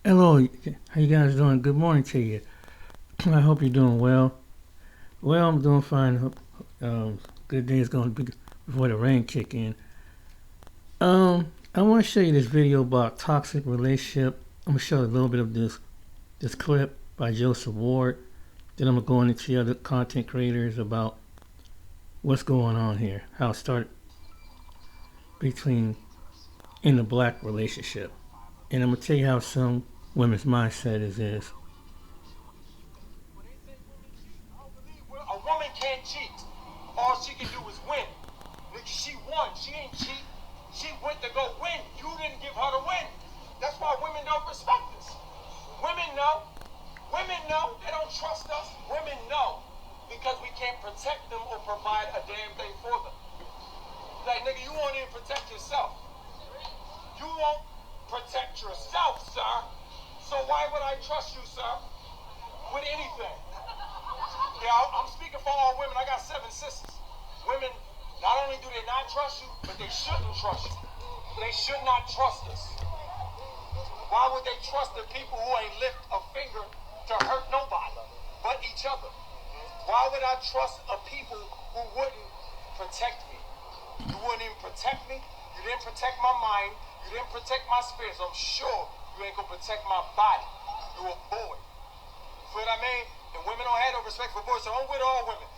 Hello, how you guys doing? Good morning to you. I hope you're doing well. Well, I'm doing fine. Good day is going to be before the rain kick in. I want to show you this video about toxic relationship. I'm gonna show you a little bit of this clip by Joseph Ward. Then I'm gonna go into the other content creators about what's going on here, how it started between in the black relationship, and I'm gonna tell you how some women's mindset is this. A woman can't cheat. All she can do is win. Nigga, she won. She ain't cheat. She went to go win. You didn't give her the win. That's why women don't respect us. Women know. Women know. They don't trust us. Women know. Because we can't protect them or provide a damn thing for them. Like, nigga, you won't even protect yourself. You won't protect yourself, sir. So why would I trust you, sir? With anything? Yeah, I'm speaking for all women. I got 7 sisters. Women, not only do they not trust you, but they shouldn't trust you. They should not trust us. Why would they trust the people who ain't lift a finger to hurt nobody but each other? Why would I trust a people who wouldn't protect me? You wouldn't even protect me. You didn't protect my mind. You didn't protect my spirit. So I'm sure you ain't gonna protect my body. You a boy. Feel what I mean? And women don't have no respect for boys, so I'm with all women.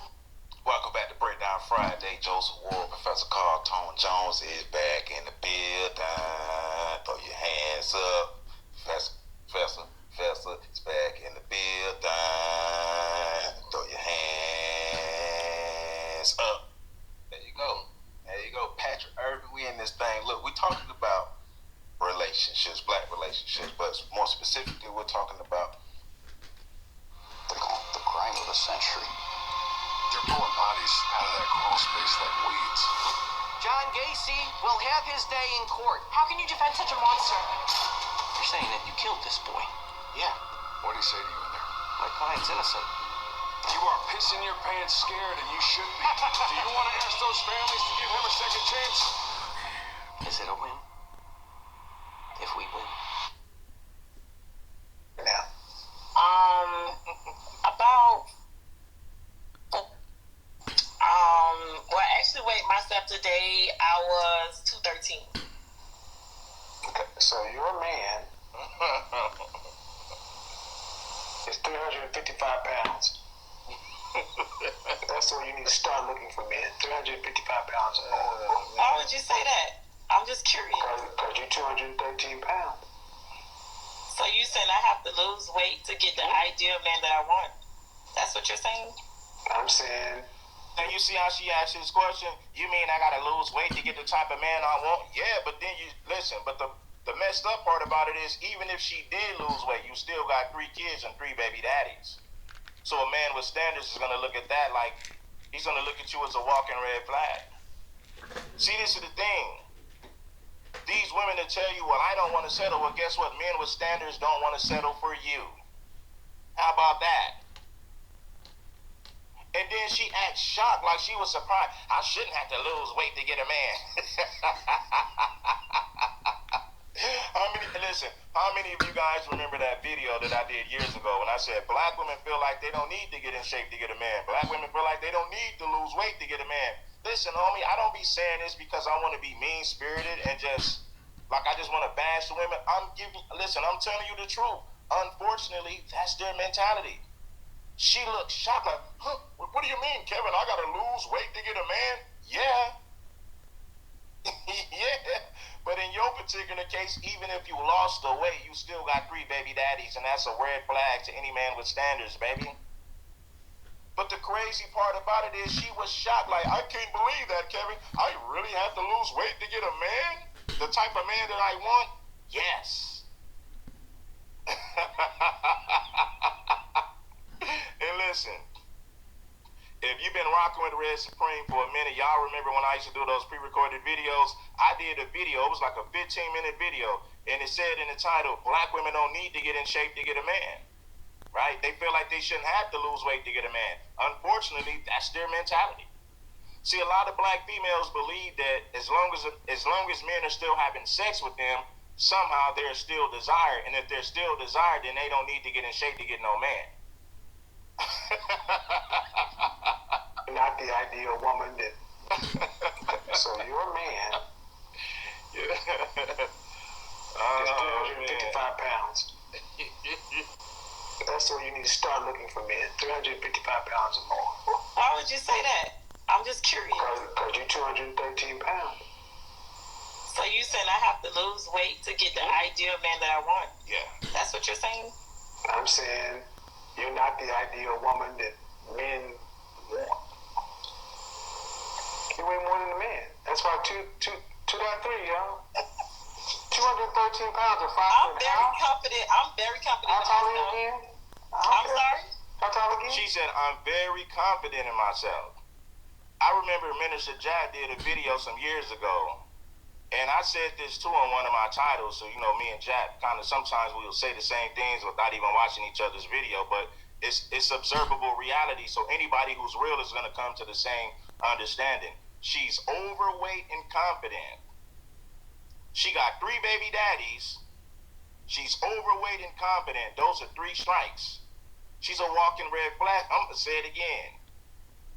Welcome back to Breakdown Friday. Joseph Ward, Professor Carl Tone Jones is back in the building. Throw your hands up. Professor is back in the building. Throw your hands up. There you go. Patrick Irvin, we in this thing. Look, we talking about relationships, black relationships, but more specifically, we're talking about the crime of the century. They're pulling bodies out of that crawl space like weeds. John Gacy will have his day in court. How can you defend such a monster? You're saying that you killed this boy. Yeah. What did he say to you in there? My client's innocent. You are pissing your pants scared, and you should be. Do you want to ask those families to give him a second chance? Is it a win? If we win. now. About well, actually, wait, myself today, I was 213. Okay, so your man is 355 pounds. That's where you need to start looking for men. 355 pounds. Why would you say that? I'm just curious. Because you're 213 pounds. So you saying I have to lose weight to get the ideal man that I want? That's what you're saying? I'm saying. And you see how she asked this question? You mean I gotta lose weight to get the type of man I want? Yeah, but then you listen. But the messed up part about it is, even if she did lose weight, you still got 3 kids and 3 baby daddies. So a man with standards is gonna look at that like he's gonna look at you as a walking red flag. See, this is the thing. These women that tell you, well, I don't want to settle. Well, guess what? Men with standards don't want to settle for you. How about that? And then she acts shocked, like she was surprised. I shouldn't have to lose weight to get a man. How many of you guys remember that video that I did years ago when I said black women feel like they don't need to get in shape to get a man. Black women feel like they don't need to lose weight to get a man. Listen, homie, I don't be saying this because I want to be mean-spirited and just want to bash the women. I'm telling you the truth. Unfortunately, that's their mentality. She looked shocked like, huh, what do you mean, Kevin? I got to lose weight to get a man? Yeah. Yeah. But in your particular case, even if you lost the weight, you still got 3 baby daddies, and that's a red flag to any man with standards, baby. But the crazy part about it is she was shocked, like, I can't believe that, Kevin. I really have to lose weight to get a man? The type of man that I want? Yes. And listen, if you've been rocking with Red Supreme for a minute, y'all remember when I used to do those pre-recorded videos? I did a video, it was like a 15-minute video, and it said in the title, black women don't need to get in shape to get a man. Right? They feel like they shouldn't have to lose weight to get a man. Unfortunately, that's their mentality. See, a lot of black females believe that as long as men are still having sex with them, somehow they're still desired. And if they're still desired, then they don't need to get in shape to get no man. Not the ideal woman that. So you're a man. That's 355 pounds. That's where you need to start looking for men. 355 pounds or more. Why would you say that? I'm just curious. Because you're 213 pounds. So you saying I have to lose weight to get the ideal man that I want? Yeah. That's what you're saying? I'm saying you're not the ideal woman that men want. You weigh more than a man. That's why 2.3, y'all. 213 pounds or 5 I'm foot. very confident. I'm very confident. How tall are you again? I'm sorry? How tall again? She said, I'm very confident in myself. I remember Minister Jack did a video some years ago, and I said this too on one of my titles. So, you know, me and Jack kind of sometimes we will say the same things without even watching each other's video, but it's observable reality. So anybody who's real is going to come to the same understanding. She's overweight and confident. She got 3 baby daddies. She's overweight and confident. Those are 3 strikes. She's a walking red flag. I'm going to say it again.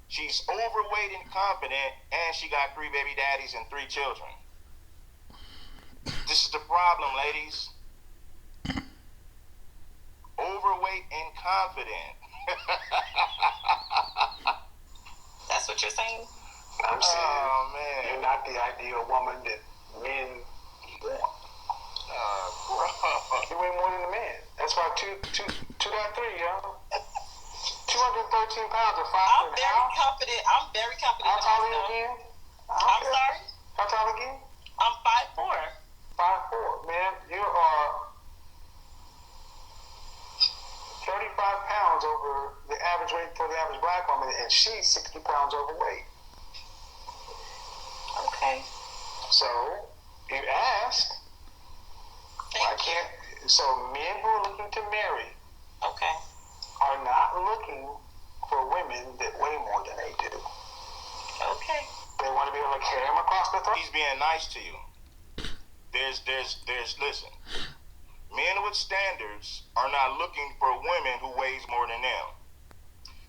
She's overweight and confident, and she got 3 baby daddies and 3 children. This is the problem, ladies. Overweight and confident. That's what you're saying? I'm saying man. you're not the ideal woman that men want. You weigh more than a man. That's why 2.3, y'all. 213 pounds or 5 I'm foot. very confident. I'm very confident. How in tall are you myself. again? I'm sorry? How tall again? I'm 5'4". 5'4". Man, you are 35 pounds over the average weight for the average black woman, and she's 60 pounds overweight. Okay. So, you ask, why can't, so men who are looking to marry Okay. are not looking for women that weigh more than they do. Okay. They want to be able to carry them across the throat. He's being nice to you. Listen. Men with standards are not looking for women who weighs more than them.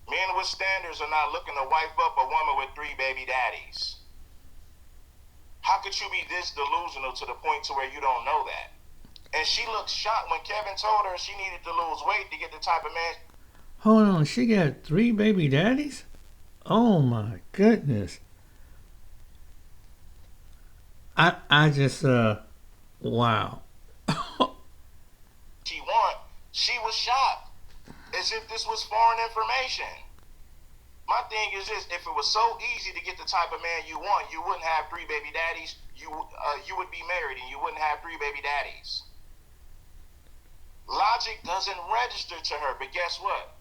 Men with standards are not looking to wipe up a woman with 3 baby daddies. How could you be this delusional to the point to where you don't know that? And she looked shocked when Kevin told her she needed to lose weight to get the type of man. Hold on, she got 3 baby daddies? Oh my goodness. I just wow. She was shocked. As if this was foreign information. My thing is this, if it was so easy to get the type of man you want, you wouldn't have 3 baby daddies. You would be married and you wouldn't have 3 baby daddies. Logic doesn't register to her, but guess what?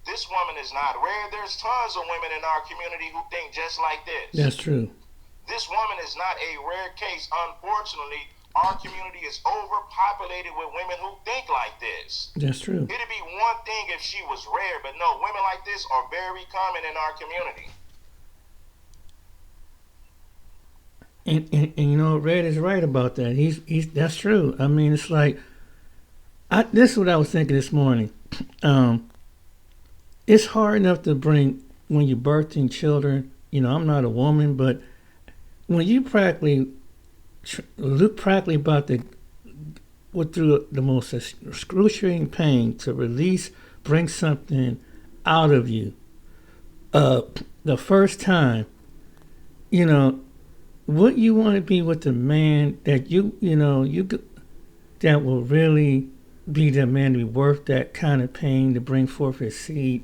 This woman is not rare. There's tons of women in our community who think just like this. That's true. This woman is not a rare case. Unfortunately, our community is overpopulated with women who think like this. That's true. It'd be one thing if she was rare, but no, women like this are very common in our community. And you know, Red is right about that. He's that's true. I mean, it's like this is what I was thinking this morning. It's hard enough to bring when you're birthing children. You know, I'm not a woman, but when you practically about to go through the most excruciating pain to bring something out of you, the first time, you know, would you want to be with a man that that will really be the man to be worth that kind of pain to bring forth his seed?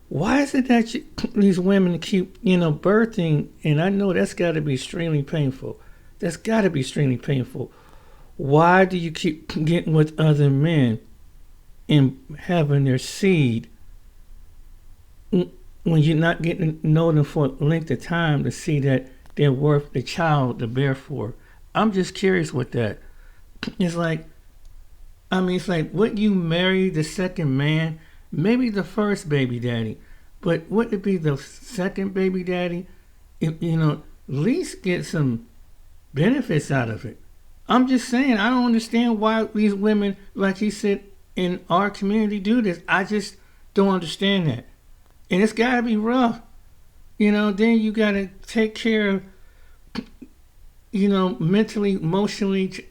Why is it that these women keep, birthing? And I know that's got to be extremely painful. That's got to be extremely painful. Why do you keep getting with other men and having their seed when you're not getting to know them for a length of time to see that they're worth the child to bear for? I'm just curious with that. It's like, would you marry the second man? Maybe the first baby daddy, but wouldn't it be the second baby daddy? At least get some benefits out of it. I'm just saying, I don't understand why these women, like you said, in our community do this. I just don't understand that. And it's got to be rough. Then you got to take care of, mentally, emotionally.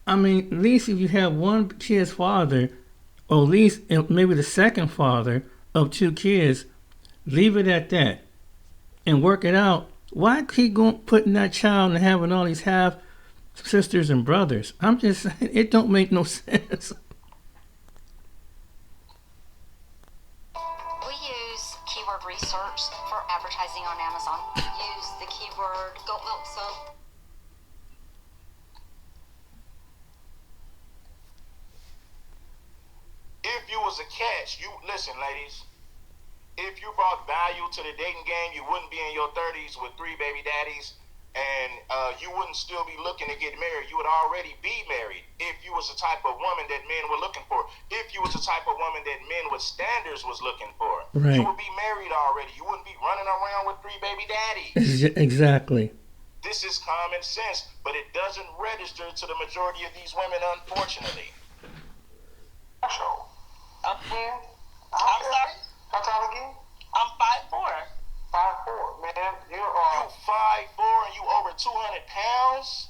I mean, at least if you have one kid's father, or at least maybe the second father of two kids, leave it at that and work it out. Why keep going putting that child and having all these half sisters and brothers? I'm just saying, it don't make no sense. We use keyword research for advertising on Amazon. Use the keyword goat milk soap. If you was a catch, listen, ladies. If you brought value to the dating game, you wouldn't be in your 30s with 3 baby daddies, and you wouldn't still be looking to get married. You would already be married if you was the type of woman that men were looking for. If you was the type of woman that men with standards was looking for. Right. You would be married already. You wouldn't be running around with 3 baby daddies. Exactly. This is common sense, but it doesn't register to the majority of these women, unfortunately. Up here? I'm sorry? How tall again? I'm 5'4". 5'4", man. You 5'4" and you over 200 pounds?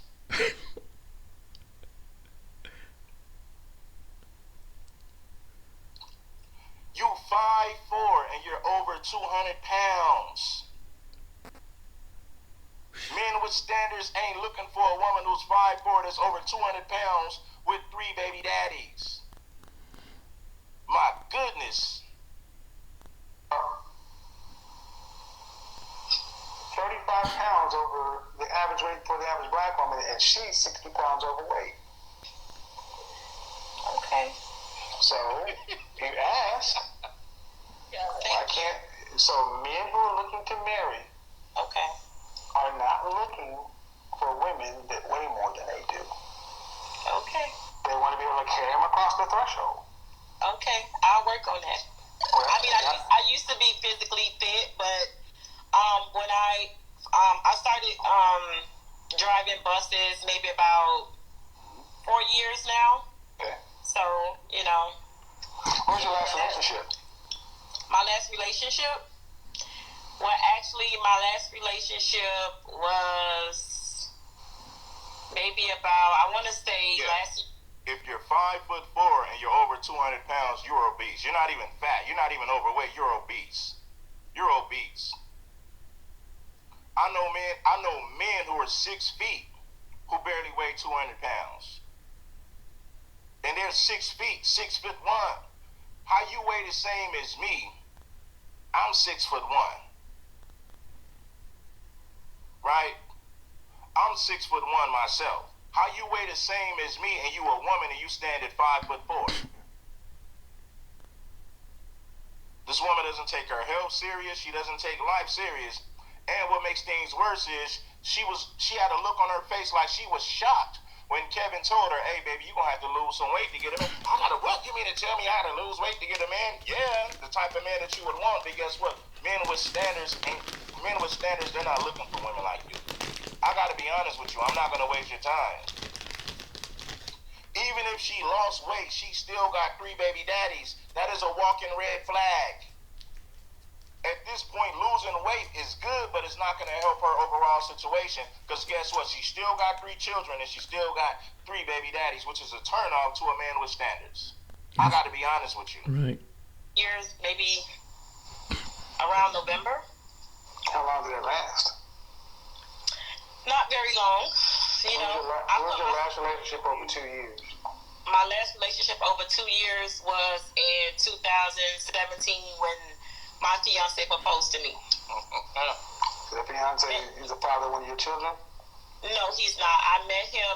You 5'4" and you're over 200 pounds. Men with standards ain't looking for a woman who's 5'4" that's over 200 pounds with 3 baby daddies. My goodness. 35 pounds over the average weight for the average black woman, and she's 60 pounds overweight. Okay. So, you ask, why can't, so men who are looking to marry Okay. are not looking for women that weigh more than they do. Okay. They want to be able to carry them across the threshold. Okay. I'll work on that. Well, I mean, I used to be physically fit, but when I started driving buses maybe about 4 years now. Okay. So, What was your last relationship? my last relationship? Well, actually, my last relationship was maybe about, I want to say last. If you're 5'4" and you're over 200 pounds, you're obese. You're not even fat. You're not even overweight. You're obese. You're obese. I know men who are 6 feet who barely weigh 200 pounds. And they're 6 feet, 6'1". How you weigh the same as me? I'm 6'1". Right? I'm 6'1" myself. How you weigh the same as me and you a woman and you stand at 5'4"? This woman doesn't take her health serious. She doesn't take life serious. And what makes things worse is she had a look on her face like she was shocked when Kevin told her, "Hey, baby, you're going to have to lose some weight to get a man." I got to, what? You mean to tell me I had to lose weight to get a man? Yeah, the type of man that you would want. But guess what? Men with standards, they're not looking for women like you. I got to be honest with you. I'm not going to waste your time. Even if she lost weight, she still got 3 baby daddies. That is a walking red flag. At this point, losing weight is good, but it's not going to help her overall situation. Because guess what? She still got 3 children, and she still got 3 baby daddies, which is a turnoff to a man with standards. I got to be honest with you. Right. Years, maybe around November. How long did it last? Not very long. What was your last relationship over 2 years? My last relationship over 2 years was in 2017 when my fiance proposed to me. The fiance is the father of one of your children? No, he's not. I met him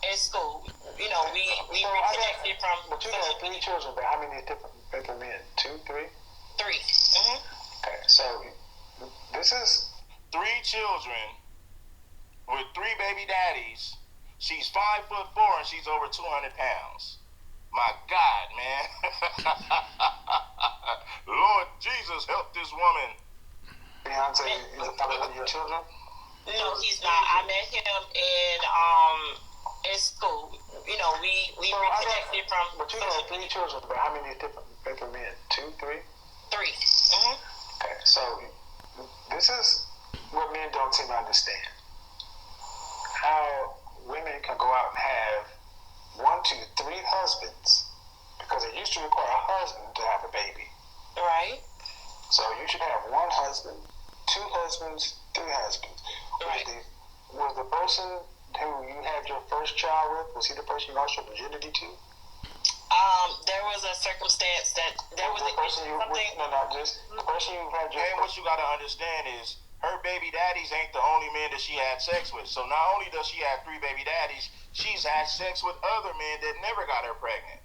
in school. We reconnected from. But you had 3 children, but how many different men? 2, 3? 3. Mm-hmm. Okay, so this is 3 children with 3 baby daddies. She's 5'4" and she's over 200 pounds. My God, man. Lord Jesus, help this woman. fiance is the father of one of your children? No, he's not. I met him in school. You know, we reconnected from. But you had 3 children. But how many different men? 2, 3? 3. Mm-hmm. Okay, so this is what men don't seem to understand. How women can go out and have 1, 2, 3 husbands, because it used to require a husband to have a baby. Right. So you should have 1 husband, 2 husbands, 3 husbands. Right. Was the person who you had your first child with, was he the person you lost your virginity to? There was a circumstance that there was the person you something. the person you had your. And what you gotta understand is her baby daddies ain't the only men that she had sex with. So not only does she have 3 baby daddies, she's had sex with other men that never got her pregnant.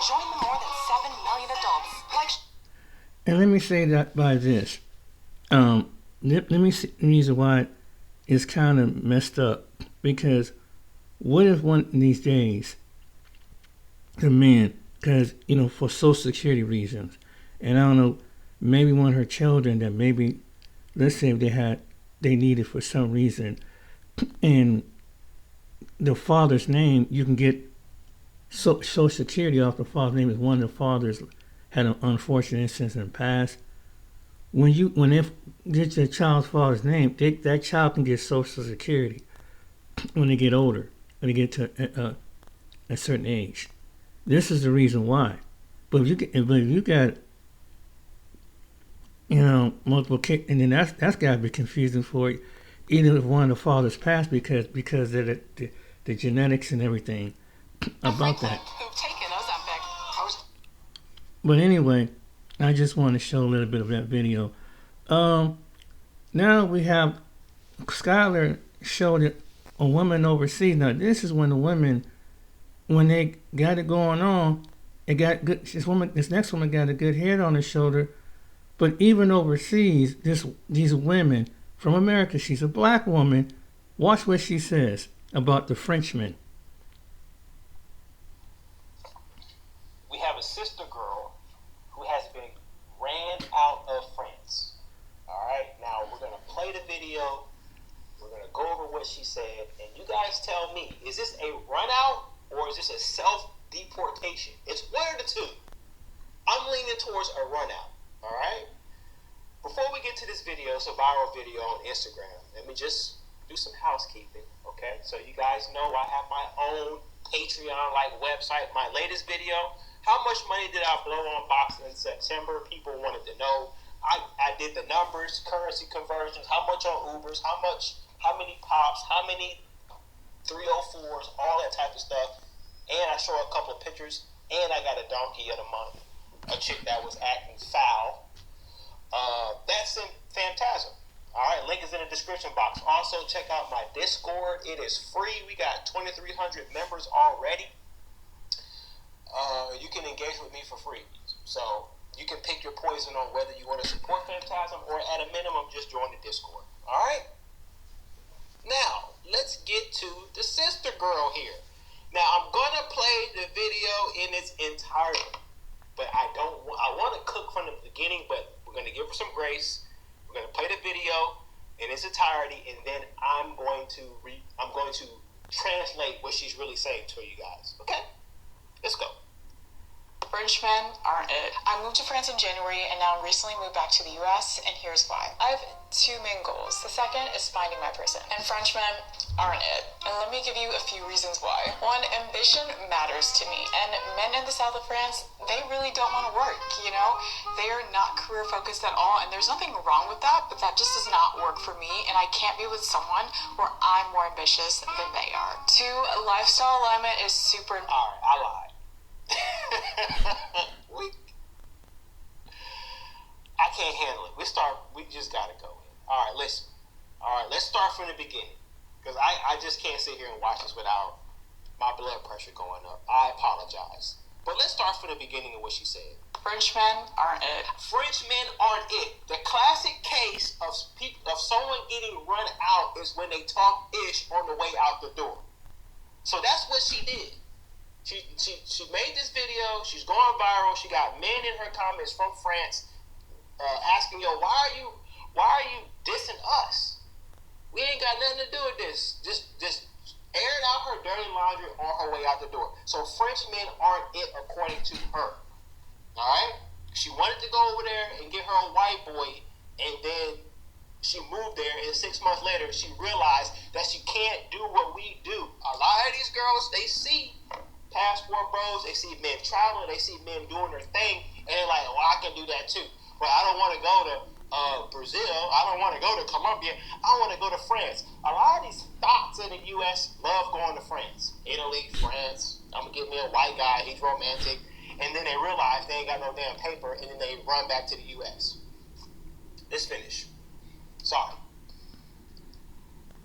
Join the more than 7 million adults. And let me say that by this. Let me see the reason why it's kind of messed up. Because what if one of these days the men, because, you know, for Social Security reasons, and I don't know, maybe one of her children that maybe, let's say they needed for some reason, and the father's name, you can get Social Security off the father's name, if one of the fathers had an unfortunate instance in the past. When they get your child's father's name, that child can get Social Security when they get older, when they get to a certain age. This is the reason why. But if you got, you know, multiple kids, and then that's got to be confusing for you, even if one of the fathers passed because of the genetics and everything about that. But anyway, I just want to show a little bit of that video. Now we have Skylar showed it a woman overseas. Now this is when the women, when they got it going on, it got good. This next woman got a good head on her shoulder. But even overseas, these women from America, she's a black woman. Watch what she says about the Frenchman. We have a sister girl who has been ran out of France. All right, now we're gonna play the video. We're gonna go over what she said, and you guys tell me: is this a run out or is this a self-deportation? It's one of the two. I'm leaning towards a run out. All right. Before we get to this video, it's a viral video on Instagram. Let me just do some housekeeping, okay? So you guys know I have my own Patreon-like website. My latest video, how much money did I blow on boxing in September? People wanted to know. I did the numbers, currency conversions, how much on Ubers, how many pops, how many 304s, all that type of stuff. And I show a couple of pictures, and I got a donkey of the month, a chick that was acting foul. That's in Phantasm. All right, link is in the description box. Also, check out my Discord. It is free. We got 2,300 members already. You can engage with me for free. So you can pick your poison on whether you want to support Phantasm or at a minimum just join the Discord. All right? Now, let's get to the sister girl here. Now, I'm going to play the video in its entirety. But I want to cook from the beginning, but we're going to give her some grace. We're going to play the video in its entirety, and then I'm going to translate what she's really saying to you guys. Okay? Let's go. Frenchmen aren't it. I moved to France in January and now recently moved back to the US, and here's why. I have 2 main goals. The second is finding my person, and Frenchmen aren't it. And let me give you a few reasons why. 1, ambition matters to me, and men in the south of France, they really don't want to work, you know? They are not career focused at all, and there's nothing wrong with that, but that just does not work for me, and I can't be with someone where I'm more ambitious than they are. 2, lifestyle alignment is super important. All right, I lied. I can't handle it. We just gotta go in. All right, listen. All right, let's start from the beginning, because I just can't sit here and watch this without my blood pressure going up. I apologize, but let's start from the beginning of what she said. Frenchmen aren't it. Frenchmen aren't it. The classic case of someone getting run out is when they talk ish on the way out the door. So that's what she did. She made this video. She's going viral. She got men in her comments from France asking, yo, why Why are you dissing us? We ain't got nothing to do with this. Just aired out her dirty laundry on her way out the door. So French men aren't it according to her. Alright? She wanted to go over there and get her a white boy, and then she moved there, and 6 months later she realized that she can't do what we do. A lot of these girls, they see passport bros, they see men traveling, they see men doing their thing, and they're like, well, I can do that too. But I don't want to go to Brazil. I don't want to go to Colombia. I want to go to France. A lot of these thoughts in the U.S. love going to France. Italy, France. I'm going to get me a white guy. He's romantic. And then they realize they ain't got no damn paper, and then they run back to the U.S. Let's finish. Sorry.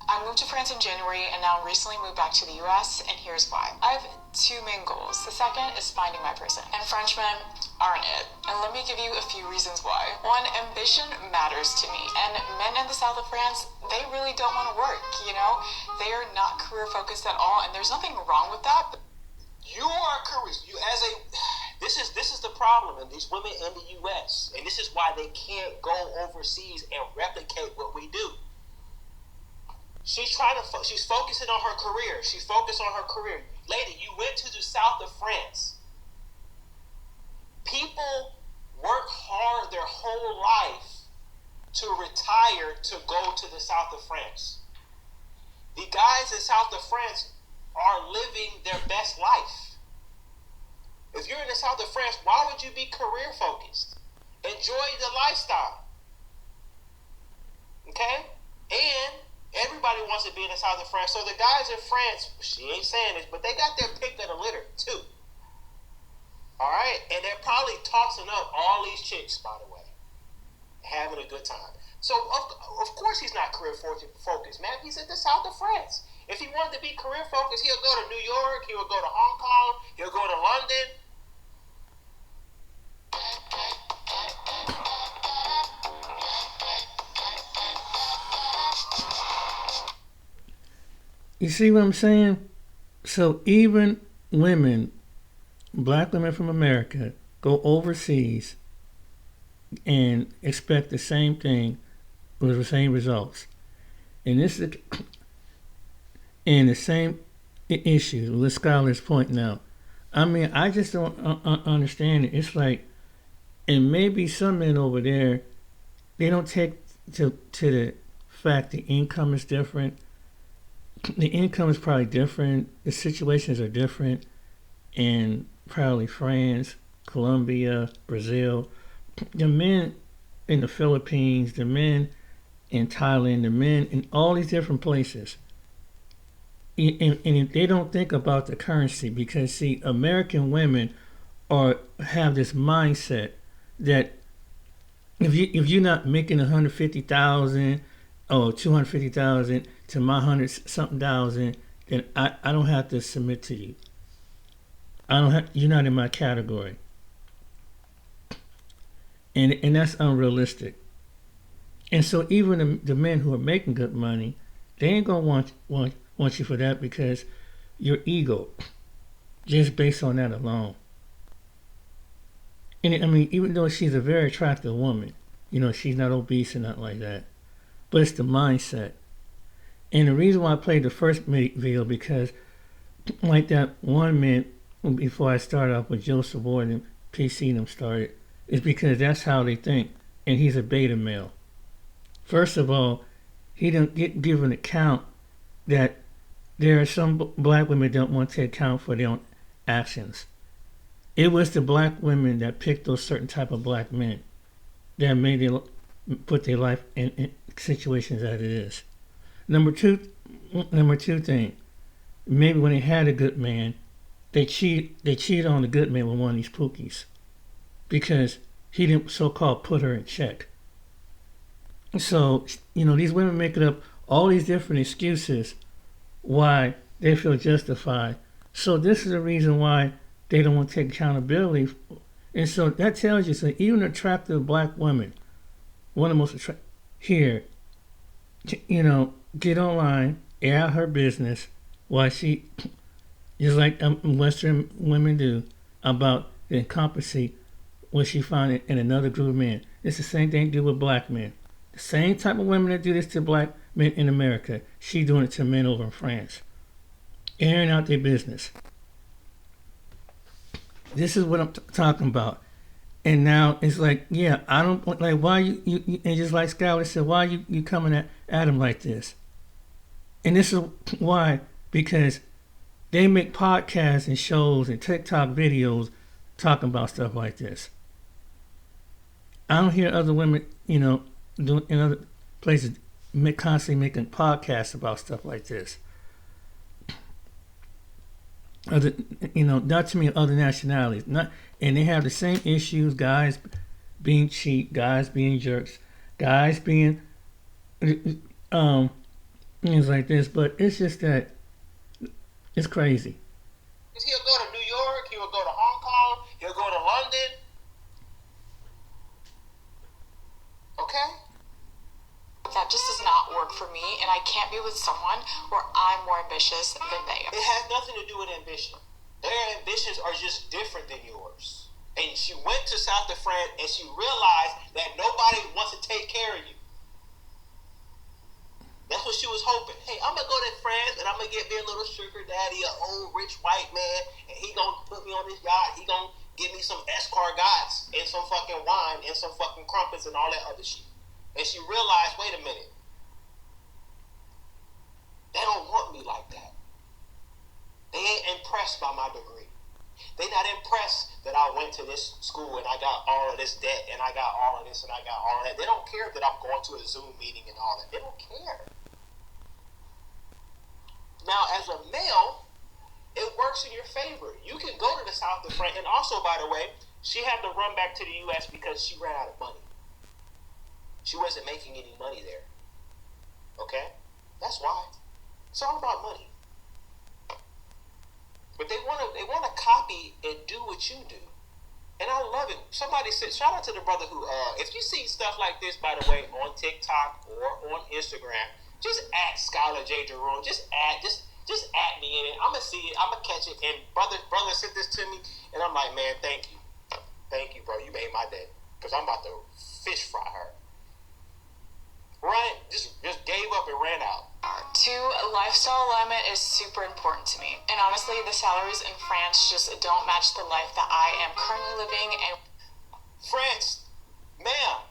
I moved to France in January and now recently moved back to the US, and here's why. I have two main goals. The second is finding my person, and Frenchmen aren't it. And let me give you a few reasons why. One, ambition matters to me, and men in the south of France, they really don't want to work, you know? They are not career focused at all, and there's nothing wrong with that. You are career. This is the problem in these women in the U.S., and this is why they can't go overseas and replicate what we do. She's focusing on her career. She's focused on her career. Lady, you went to the south of France. People work hard their whole life to retire to go to the south of France. The guys in south of France are living their best life. If you're in the south of France, why would you be career focused? Enjoy the lifestyle. Okay? And everybody wants to be in the south of France. So the guys in France, she ain't saying this, but they got their pick of the litter too. Alright? And they're probably tossing up all these chicks, by the way. Having a good time. So of course he's not career focused, man. He's in the south of France. If he wanted to be career focused, he'll go to New York, he'll go to Hong Kong, he'll go to London. You see what I'm saying? So even women, black women from America, go overseas and expect the same thing with the same results. And this is the same issue with scholars pointing out. I mean, I just don't understand it. It's like, and maybe some men over there, they don't take to the fact the income is different. The income is probably different. The situations are different in probably France, Colombia, Brazil. The men in the Philippines, the men in Thailand, the men in all these different places. And they don't think about the currency because, see, American women have this mindset that if you're not making 150,000 or 250,000 to my 100-something thousand, then I don't have to submit to you. You're not in my category, and that's unrealistic. And so even the men who are making good money, they ain't gonna want you for that because your ego, just based on that alone. And I mean, even though she's a very attractive woman, you know, she's not obese or nothing like that, but it's the mindset. And the reason why I played the first video, because like that one man, before I started off with Joseph Ward and PC and them started, is because that's how they think, and he's a beta male. First of all, he don't give an account that there are some black women that don't want to take account for their own actions. It was the black women that picked those certain type of black men that put their life in situations as it is. Number two thing, maybe when they had a good man, they cheated on the good man with one of these pookies because he didn't so-called put her in check. So, you know, these women making up all these different excuses why they feel justified. So this is the reason why they don't want to take accountability. And so that tells you, so even attractive black women, one of the most attractive here, you know, get online, air out her business, while she, just like Western women do, about the incompetency what she found in another group of men. It's the same thing to do with black men. The same type of women that do this to black men in America, she doing it to men over in France. Airing out their business. This is what I'm talking about. And now it's like, yeah, I don't like why you and just like Skyler said, why you coming at him like this? And this is why, because they make podcasts and shows and TikTok videos talking about stuff like this. I don't hear other women, doing in other places constantly making podcasts about stuff like this. Other, not to me, other nationalities, and they have the same issues: guys being cheap, guys being jerks, guys being things like this. But it's just that it's crazy. He'll go to New York, he'll go to Hong Kong, he'll go to London. Okay? That just does not work for me, and I can't be with someone where I'm more ambitious than they are. It has nothing to do with ambition. Their ambitions are just different than yours. And she went to South of France and she realized that nobody wants to take care of you. That's what she was hoping. Hey, I'm gonna go to France and I'm gonna get me a little sugar daddy, an old rich white man, and he gonna put me on his yacht. He gonna give me some escargots and some fucking wine and some fucking crumpets and all that other shit. And she realized, wait a minute, they don't want me like that. They ain't impressed by my degree. They not impressed that I went to this school and I got all of this debt and I got all of this and I got all of that. They don't care that I'm going to a Zoom meeting and all that. They don't care. Now, as a male, it works in your favor. You can go to the South of France. And also, by the way, she had to run back to the U.S. because she ran out of money. She wasn't making any money there. Okay? That's why. It's all about money. But they want to copy and do what you do. And I love it. Somebody said, shout out to the brother who, if you see stuff like this, by the way, on TikTok or on Instagram, just at Skylar J. Jerome. Just at me in it. I'm going to see it. I'm going to catch it. And brother sent this to me. And I'm like, man, thank you. Thank you, bro. You made my day. Because I'm about to fish fry her. Right? Just gave up and ran out. Lifestyle alignment is super important to me. And honestly, the salaries in France just don't match the life that I am currently living. And France, ma'am,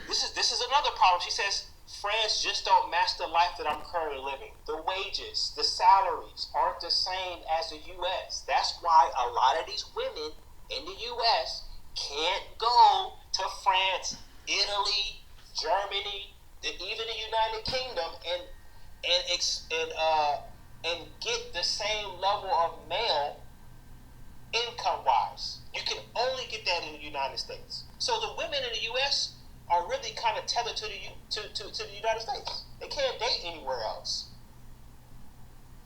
this is another problem. She says, France just don't match the life that I'm currently living. The wages, the salaries aren't the same as the U.S. That's why a lot of these women in the U.S. can't go to France, Italy, Germany, even the United Kingdom, and get the same level of male income-wise. You can only get that in the United States. So the women in the U.S. are really kind of tethered to the United States. They can't date anywhere else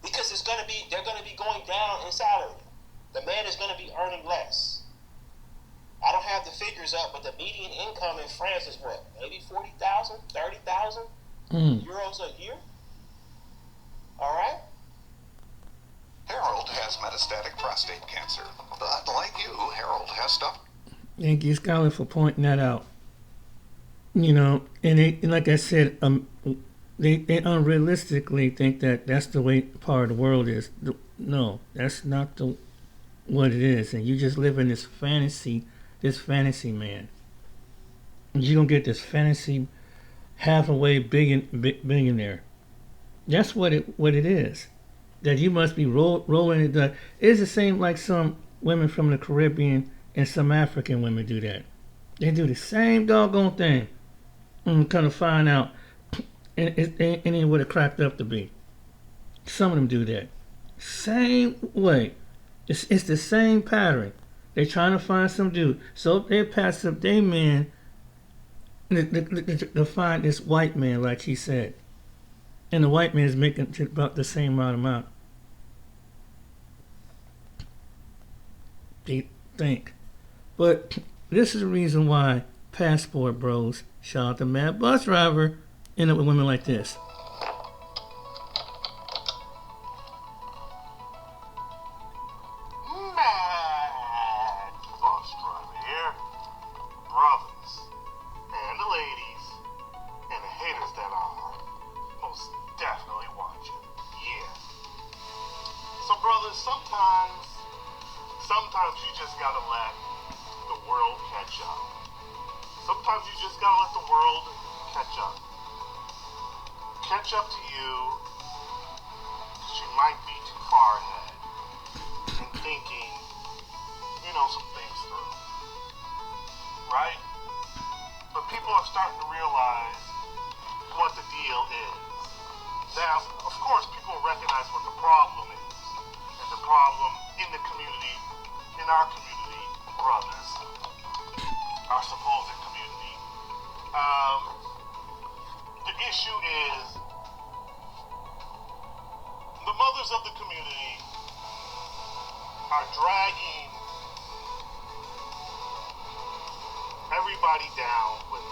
because they're gonna be going down in salary. The man is gonna be earning less. I don't have the figures up, but the median income in France is what? Maybe 40,000, 30,000 euros a year? All right? Harold has metastatic prostate cancer. But like you, Harold has stuff. Thank you, Skylar, for pointing that out. And like I said, they unrealistically think that that's the way part of the world is. No, that's not what it is. And you just live in this fantasy man. And you're going to get this fantasy half-away billionaire. That's what it is. That you must be rolling it. It's the same like some women from the Caribbean and some African women do that. They do the same doggone thing. And kind of find out it ain't what it cracked up to be. Some of them do that. Same way. It's the same pattern. They're trying to find some dude. So they pass up their man to find this white man, like he said. And the white man is making about the same amount. They think. But this is the reason why passport bros, shout out to Mad Bus Driver, end up with women like this. Mad Bus Driver here. Brothers and the ladies brothers, sometimes you just gotta let the world catch up. Sometimes you just gotta let the world catch up. Catch up to you, because you might be too far ahead in thinking, some things through. Right? But people are starting to realize what the deal is. Now, of course, people recognize what the problem is. And the problem in the community, in our community, brothers, our supposed community. The issue is the mothers of the community are dragging everybody down with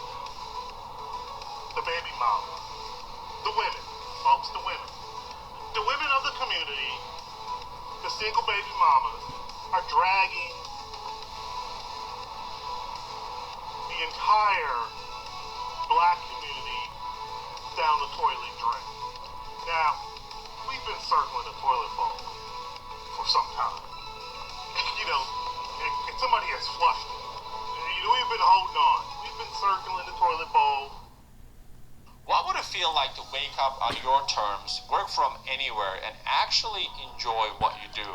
the baby mama, the women, folks, the women. The women of the community, the single baby mamas, are dragging the entire black community down the toilet drain. Now, we've been circling the toilet bowl for some time. And somebody has flushed it. We've been holding on. We've been circling the toilet bowl. What would it feel like to wake up on your terms, work from anywhere, and actually enjoy what you do?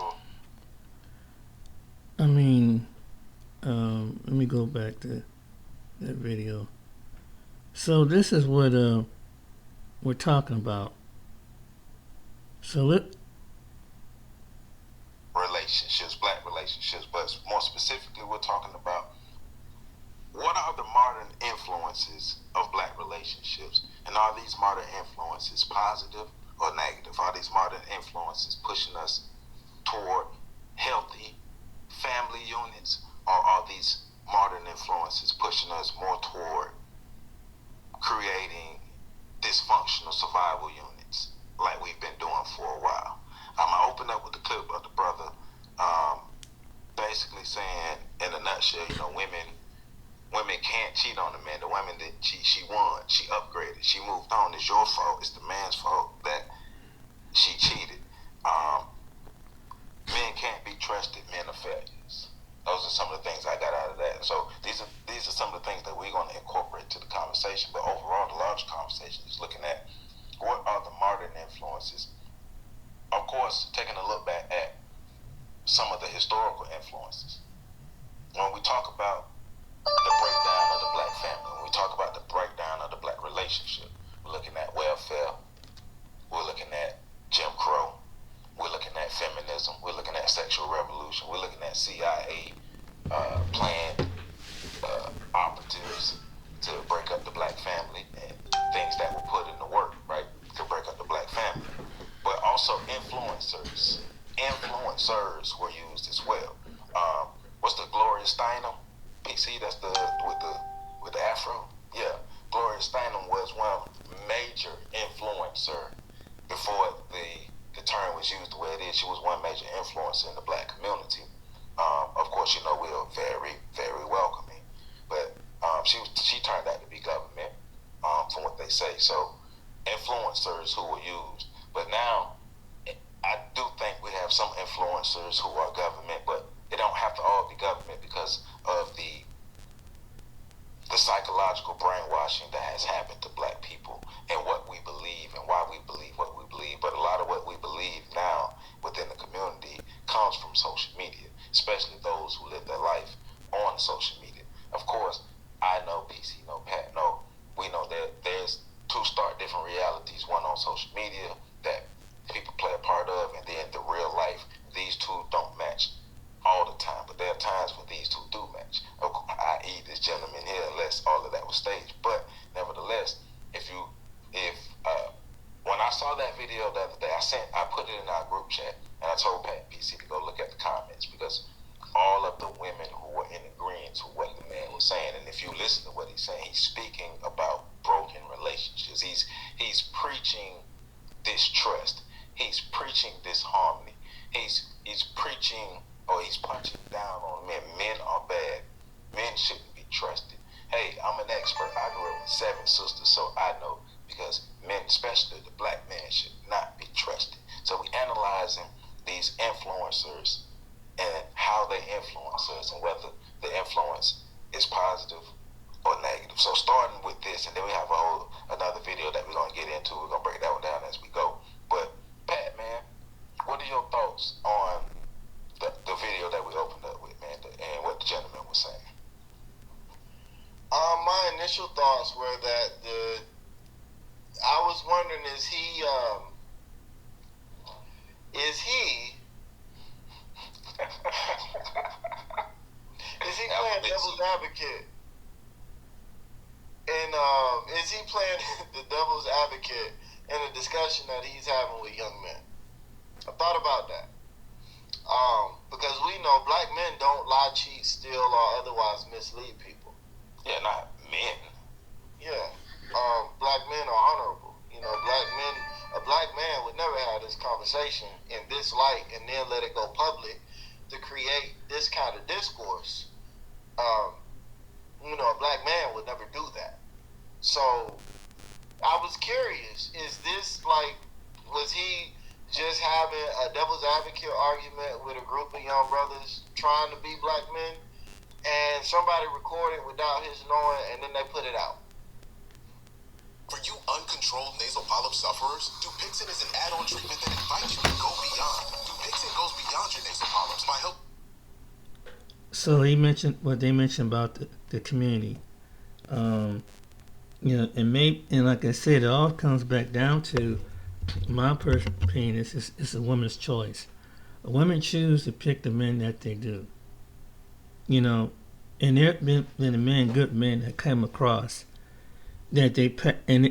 I mean, let me go back to that video. So this is what we're talking about. So relationships, black relationships, but more specifically, we're talking about what are the modern influences of black relationships, and are these modern influences positive or negative? Are these modern influences pushing us toward healthy family units, or are these modern influences pushing us more toward creating dysfunctional survival units like we've been doing for a while? I'm going to open up with the clip of the brother basically saying, in a nutshell, women can't cheat on the man. The woman didn't cheat. She won. She upgraded. She moved on. It's your fault. It's the man's fault that she cheated. Men can't be trusted. Men are failures. Those are some of the things I got out of that. So these are some of the things that we're going to incorporate to the conversation. But overall, the larger conversation is looking at what are the modern influences. Of course, taking a look back at some of the historical influences. When we talk about the breakdown of the black family, when we talk about the breakdown of the black relationship, we're looking at welfare, we're looking at Jim Crow, we're looking at feminism, we're looking at sexual revolution, we're looking at CIA planned operatives to break up the black family, and things that were put into work, right, to break up the black family. But also influencers were used as well. What's the Gloria Steinem? PC, that's the with the afro. Yeah, Gloria Steinem was one major influencer before the term was used the way it is. She was one major influencer in the black community. Of course, we're very, very welcoming, but she turned out to be government, from what they say. So influencers who were used, but now I do think we have some influencers who are government, but it don't have to all be government because of the psychological brainwashing that has happened to black people and what we believe and why we believe what we believe. But a lot of what we believe now within the community comes from social media, especially those who live their life on social media. Of course, I know, PC know, Pat know, we know that there's two stark different realities, one on social media that people play a part of, and then the real life. These two don't match all the time, but there are times when these two do match, i.e. this gentleman here, unless all of that was staged. But nevertheless, when I saw that video the other day, I put it in our group chat, and I told Pat PC to go look at the comments, because all of the women who were in agreement to what the man was saying, and if you listen to what he's saying, he's speaking about broken relationships. He's preaching distrust. He's preaching disharmony. He's preaching, or he's punching down on men. Men are bad. Men shouldn't be trusted. Hey, I'm an expert. I grew up with 7 sisters, so I know, because men, especially the black man, should not be trusted. So we analyzing these influences thoughts on the video that we opened up with, man, and what the gentleman was saying? My initial thoughts were that I was wondering, is he playing devil's advocate? And is he playing the devil's advocate in a discussion that he's having with young men? I thought about that. Because we know black men don't lie, cheat, steal, or otherwise mislead people. Yeah, not men. Yeah. Black men are honorable. You know, a black man would never have this conversation in this light and then let it go public to create this kind of discourse. You know, a black man would never do that. So I was curious, is this like, was he just having a devil's advocate argument with a group of young brothers trying to be black men, and somebody recorded without his knowing, and then they put it out? For you uncontrolled nasal polyp sufferers, Dupixent is an add-on treatment that invites you to go beyond. Dupixent goes beyond your nasal polyps by helping. So he mentioned what they mentioned about the community. You know, and like I said, it all comes back down to, my personal opinion, it's a woman's choice. A woman choose to pick the men that they do. You know, and there have been men, good men that come across that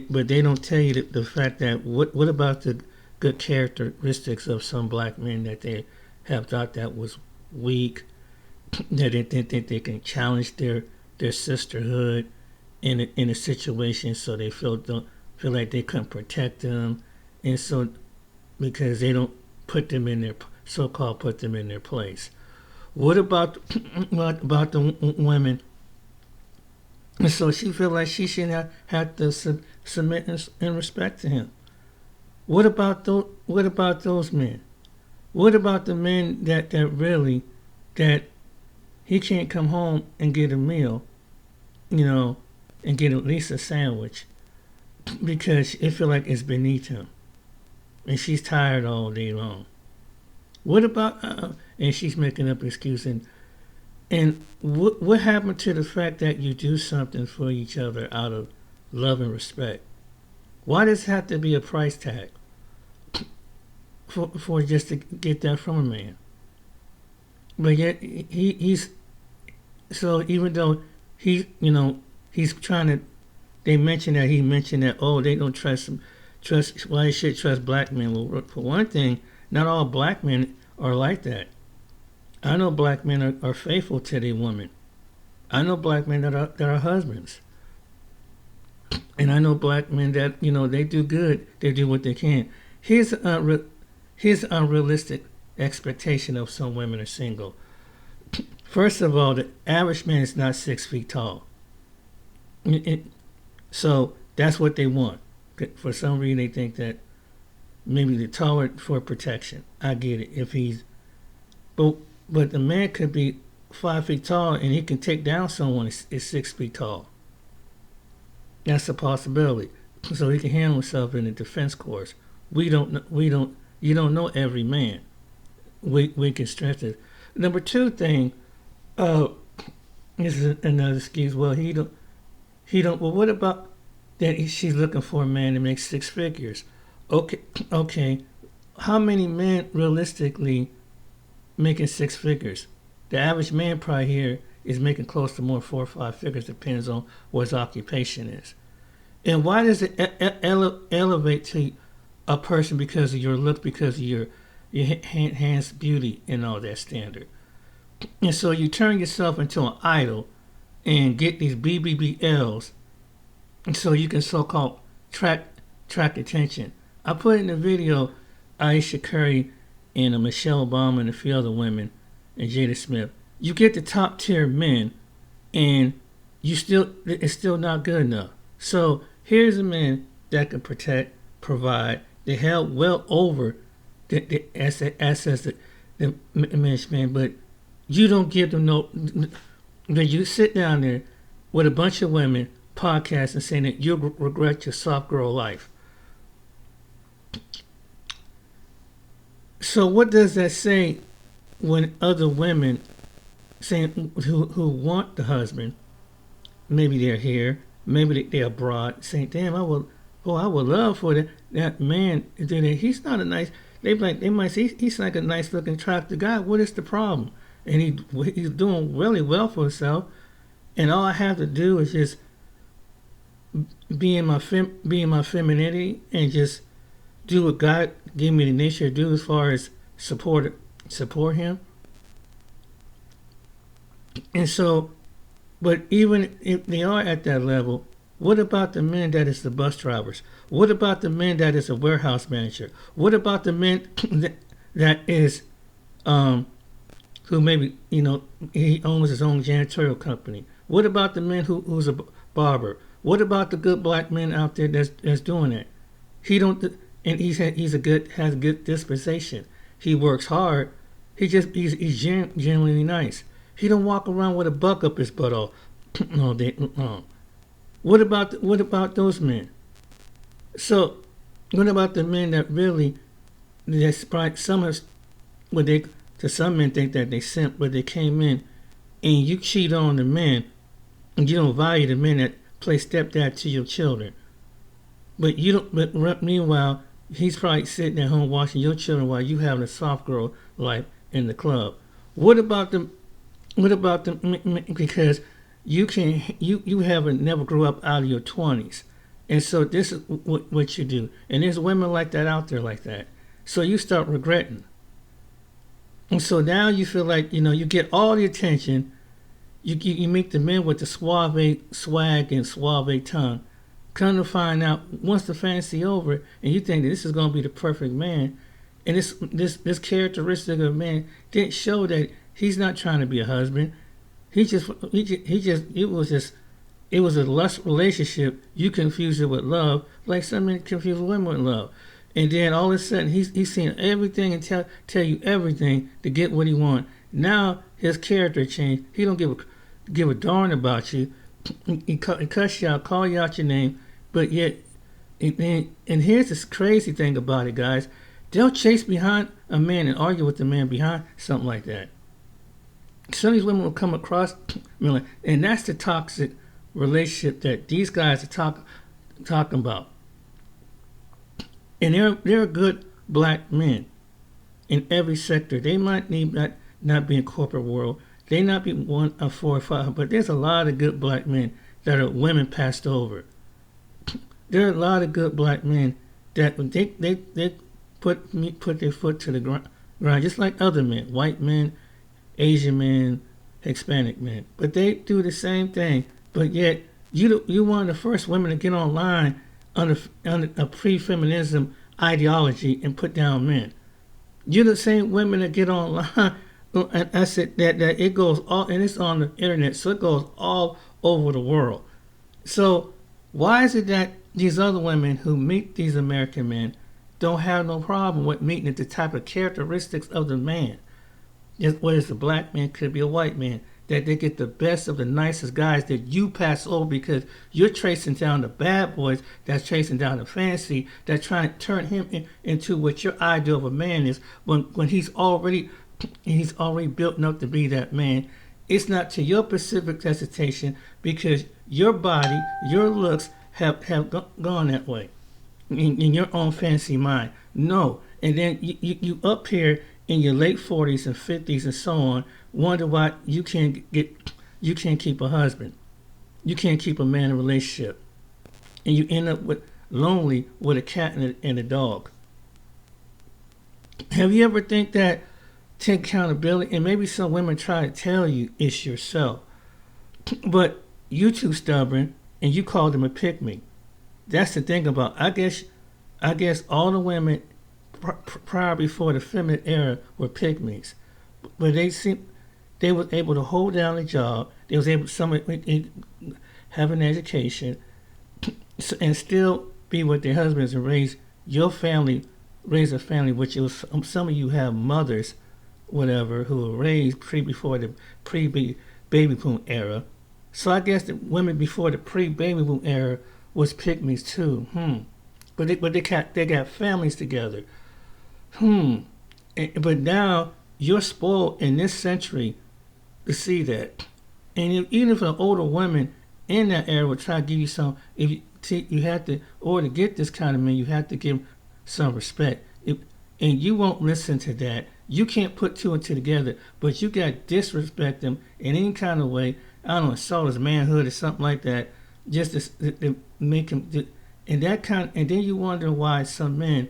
but they don't tell you the fact that what about the good characteristics of some black men that they have thought that was weak, that they think that they can challenge their sisterhood in a situation, so they feel like they couldn't protect them, and so because they don't put them in their put them in their place. What about the women? And so she feel like she shouldn't have to submit and respect to him. What about those men? What about the men that really he can't come home and get a meal, you know, and get at least a sandwich because it feel like it's beneath him, and she's tired all day long? What about and she's making up excuses. And what happened to the fact that you do something for each other out of love and respect? Why does it have to be a price tag for just to get that from a man? But yet he's so, even though he's trying to, he mentioned that they don't trust why they should trust black men. Well, for one thing, not all black men are like that. I know black men are faithful to their women. I know black men that are husbands. And I know black men that, they do good. They do what they can. Here's unrealistic expectation of some women are single. First of all, the average man is not 6 feet tall. So that's what they want. For some reason, they think that maybe they're taller for protection. I get it. But the man could be 5 feet tall and he can take down someone is 6 feet tall. That's a possibility. So he can handle himself in the defense course. You don't know every man. We can stress it. Number two thing, this is another excuse. Well, he don't. Well, what about that? She's looking for a man to make 6 figures. Okay. How many men realistically making 6 figures? The average man probably here is making close to more 4 or 5 figures. Depends on what his occupation is. And why does it elevate to a person because of your look, because of your hands, beauty, and all that standard? And so you turn yourself into an idol and get these BBBLs, and so you can so-called track attention. I put in the video Aisha Curry and Michelle Obama and a few other women and Jada Smith. You get the top tier men, and it's still not good enough. So here's a man that can protect, provide. They held well over the assets that the management, but you don't give them no. When you sit down there with a bunch of women podcasting and saying that you'll regret your soft girl life. So what does that say when other women saying who want the husband, maybe they're here, maybe they're abroad, saying, "Damn, I would love for that man. He's not a nice." They might say he's like a nice looking, attractive guy. What is the problem? And he's doing really well for himself. And all I have to do is just be in my femininity and just do what God gave me the nature to do as far as support him. And so, but even if they are at that level, what about the men that is the bus drivers? What about the men that is a warehouse manager? What about the men that is who maybe he owns his own janitorial company? What about the men who's a barber? What about the good black men out there that's doing that? He don't, and has a good disposition. He works hard. He's genuinely nice. He don't walk around with a buck up his butt all day long. What about those men? So, what about the men that really, that's probably some men think that they simp, but they came in and you cheat on the men and you don't value the men that play stepdad to your children. But you don't. But meanwhile, he's probably sitting at home watching your children while you having a soft girl life in the club. What about them? Because you haven't never grew up out of your 20s, and so this is what you do. And there's women like that out there like that. So you start regretting. And so now you feel like you get all the attention. You meet the men with the suave swag and suave tongue. Come to find out, once the fantasy over, and you think that this is going to be the perfect man, and this characteristic of man didn't show that he's not trying to be a husband. It was a lust relationship. You confuse it with love, like some men confuse women with love. And then all of a sudden, he's seeing everything and tell you everything to get what he wants. Now his character changed. He don't give a darn about you. He cuss you out, call you out your name, but yet, and here's this crazy thing about it, guys. They'll chase behind a man and argue with the man behind something like that. Some of these women will come across, and that's the toxic relationship that these guys are talking about. And they're good black men in every sector. They might need not be in corporate world. They not be 1 of 4 or 5, but there's a lot of good black men that are women passed over. There are a lot of good black men that they put their foot to the ground, just like other men, white men, Asian men, Hispanic men. But they do the same thing. But yet you one of the first women to get online under a pre-feminism ideology and put down men. You're the same women that get online. And I said that it goes all, and it's on the internet, so it goes all over the world. So why is it that these other women who meet these American men don't have no problem with meeting the type of characteristics of the man? Whether it's a black man, could be a white man, that they get the best of the nicest guys that you pass over because you're tracing down the bad boys that's chasing down the fantasy, that's trying to turn him into what your ideal of a man is when he's already built up to be that man. It's not to your specific hesitation because your body, your looks have gone that way in your own fantasy mind. No. And then you up here in your late 40s and 50s and so on, wonder why you can't keep a husband. You can't keep a man in a relationship. And you end up lonely with a cat and a dog. Have you ever take accountability? And maybe some women try to tell you it's yourself. But you too stubborn and you call them a pick-me. That's the thing about, I guess all the women prior before the feminine era were pick-me's. But they was able to hold down a job. They was able to have an education and still be with their husbands and raise a family, which it was, some of you have mothers, whatever, who were raised before the pre-baby boom era. So I guess the women before the pre-baby boom era was pick-me's too. But they got families together. But now you're spoiled in this century to see that. And even if an older woman in that era would try to give you some, if you have to, or to get this kind of man, you have to give some respect. And you won't listen to that. You can't put two and two together, but you got to disrespect them in any kind of way. I don't know, assault his manhood or something like that, just to make him. And that kind, and then you wonder why some men,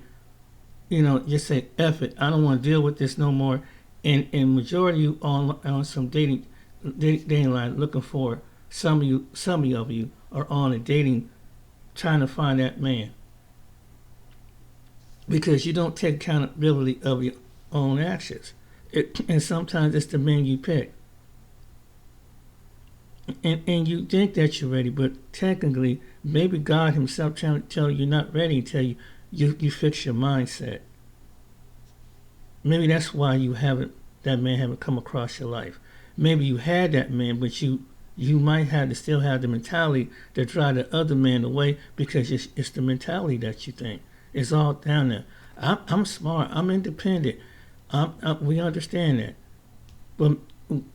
just say, "F it, I don't want to deal with this no more." And majority of you on some dating line looking for some of you are on a dating trying to find that man because you don't take accountability of your own actions. And sometimes it's the men you pick. And you think that you're ready, but technically, maybe God himself trying to tell you you're not ready until you fix your mindset. Maybe that's why that man haven't come across your life. Maybe you had that man, but you might have to still have the mentality to drive the other man away because it's the mentality that you think. It's all down there. I'm smart. I'm independent. We understand that. But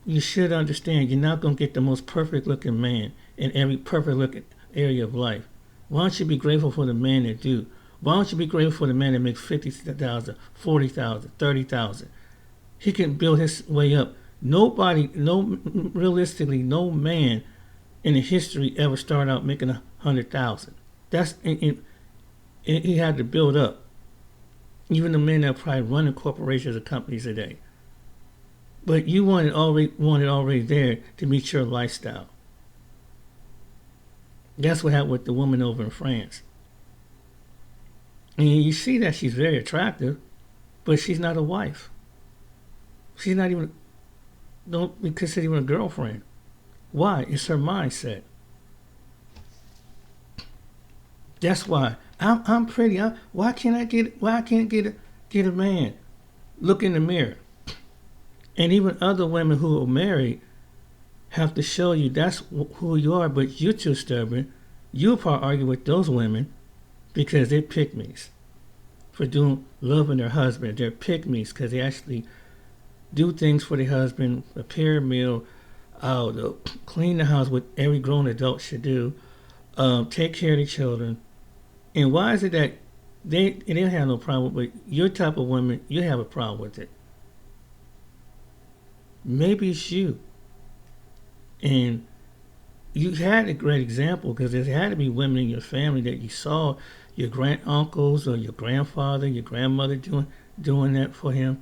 you should understand you're not going to get the most perfect looking man in every perfect looking area of life. Why don't you be grateful for the man that do? Why don't you be grateful for the man that makes 50,000, 40,000, 30,000? He can build his way up. Realistically, no man in the history ever started out making 100,000. He had to build up. Even the men that are probably running corporations or companies today. But you wanted already there to meet your lifestyle. That's what happened with the woman over in France. And you see that she's very attractive, but she's not a wife. She's not even, don't be considered even a girlfriend. Why? It's her mindset. That's why I'm pretty. Why can't I get a man? Look in the mirror. And even other women who are married have to show you that's who you are, but you're too stubborn. You'll probably argue with those women because they're pick-me's for loving their husband. They're pick-me's because they actually do things for their husband, prepare a meal, clean the house, what every grown adult should do, take care of the children. And why is it that they don't have no problem, but your type of women, you have a problem with it? Maybe it's you. And you had a great example because there had to be women in your family that you saw your grand-uncles or your grandfather, your grandmother doing that for him.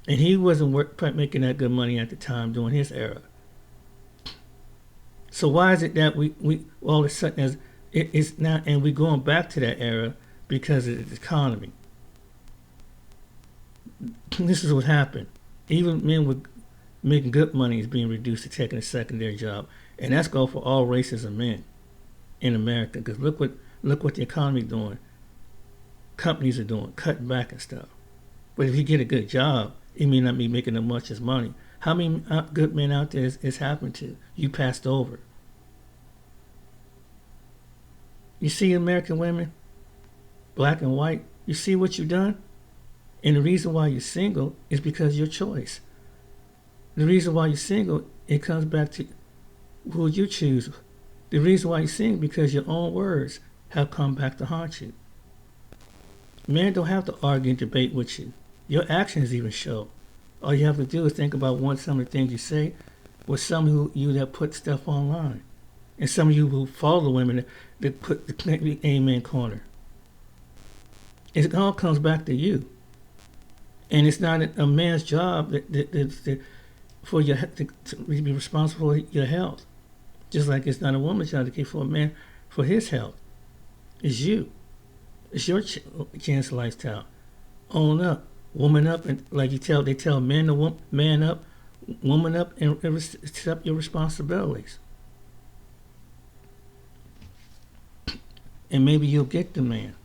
And he wasn't making that good money at the time during his era. So why is it that we all of a sudden, it's not, and we're going back to that era because of the economy. This is what happened. Even men with making good money is being reduced to taking a secondary job, and that's going for all races of men in America. Because look what the economy is doing. Companies are doing, cutting back and stuff. But if you get a good job, you may not be making as much as money. How many good men out there is happened to? You passed over. You see American women, black and white. You see what you've done. And the reason why you're single is because of your choice. The reason why you're single, it comes back to who you choose. The reason why you're single is because your own words have come back to haunt you. Men don't have to argue and debate with you. Your actions even show. All you have to do is think about some of the things you say with some of you that put stuff online. And some of you who follow the women that put the amen corner. It all comes back to you. And it's not a man's job for you to be responsible for your health. Just like it's not a woman's job to care for a man for his health. It's you. It's your chance lifestyle. Own up. Woman up. And like they tell men to man up, woman up, and accept your responsibilities. And maybe you'll get the man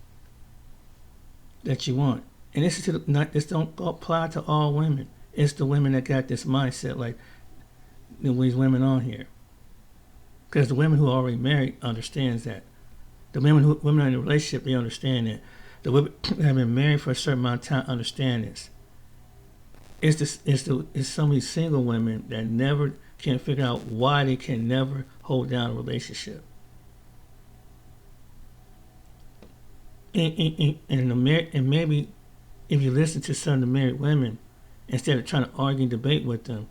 that you want. And this don't apply to all women. It's the women that got this mindset, like these women on here. Because the women who are already married understands that. The women in a relationship, they understand that. the women that have been married for a certain amount of time understand this. It's so many single women that never can figure out why they can never hold down a relationship. And maybe if you listen to some of the married women, instead of trying to argue and debate with them,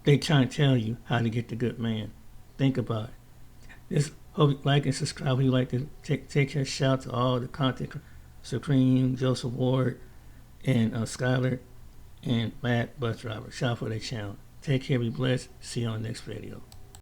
they trying to tell you how to get the good man. Think about it. Just hope you like and subscribe. If you like to take a shout to all the content, Supreme, Joseph Ward, and Skylar, and Matt Bus Driver. Shout out for their channel. Take care, be blessed. See you on the next video.